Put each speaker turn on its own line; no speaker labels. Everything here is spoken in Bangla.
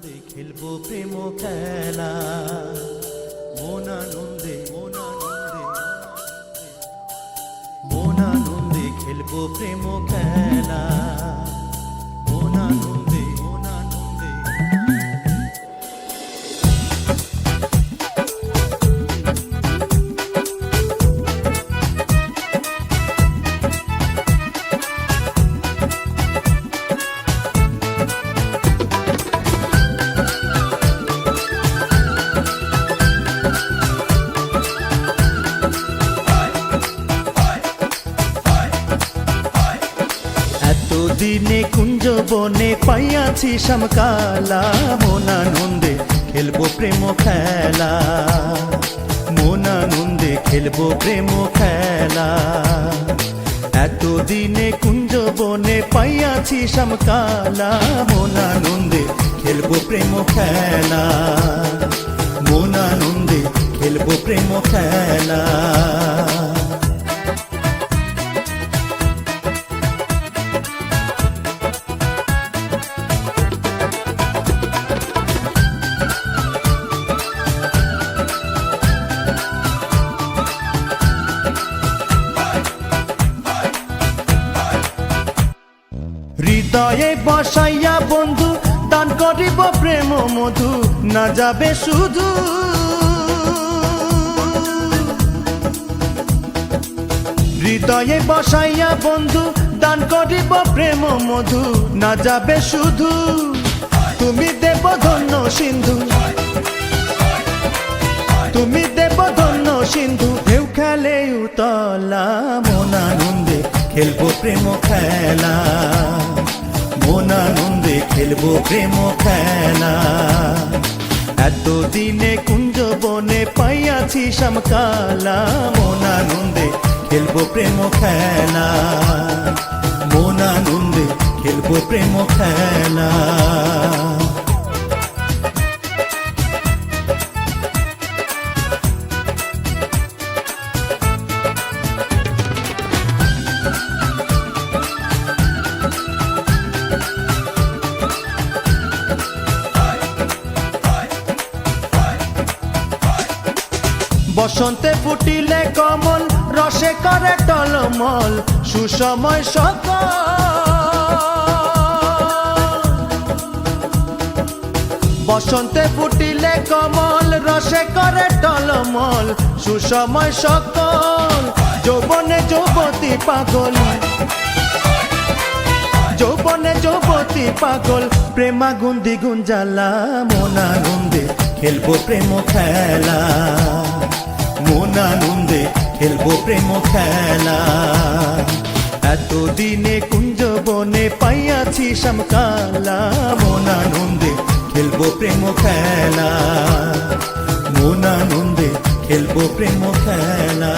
আনন্দে খেলবো প্রেম খেলা, মন আনন্দে মন আনন্দে মন আনন্দে খেলবো প্রেম খেলা, মন আনন্দে মন আনন্দে। দিনে কুঞ্জ বনে পাইয়াছি শ্যামকালা, মন আনন্দে খেলবো প্রেম খেলা, মন আনন্দে খেলবো প্রেম খেলা। এতদিনে কুঞ্জ বনে পাইয়াছি শ্যামকালা, মন আনন্দে খেলবো প্রেম খেলা, মন আনন্দে খেলবো প্রেম খেলা। হৃদয়ে বসাইয়া বন্ধু দান করিব প্রেম মধু, না যাবে শুধু। হৃদয়ে বসাইয়া বন্ধু দান করিব প্রেম মধু, না যাবে শুধু। তুমি দেব ধন্য সিন্ধু, তুমি দেব ধন্য সিন্ধু, ঢেউ খেলে উতলা, মন আনন্দে খেলবো প্রেম খেলা, মন আনন্দে খেলবো প্রেম খেলা। এতদিনে কুঞ্জ বনে পাইয়াছি শ্যামকালা, মন আনন্দে খেলবো প্রেম খেলা, মন আনন্দে খেলবো প্রেম খেলা। বসন্তে ফুটিলে কমল, রসে করে টলমল, সুসময় সকাল। বসন্তে ফুটিলে কমল, রসে করে টলমল, সুসময় সকাল। যৌবনে যুবতী পাগল, যৌবনে যুবতী পাগল, প্রেমাগুন দ্বিগুণ জ্বালা, মন আনন্দে খেলবো প্রেম খেলা, মন আনন্দে খেলবো প্রেম খেলা। এতদিনে কুঞ্জ বনে পাইয়াছি শ্যামকালা, মন আনন্দে খেলবো প্রেম খেলা, মন আনন্দে খেলবো প্রেম খেলা।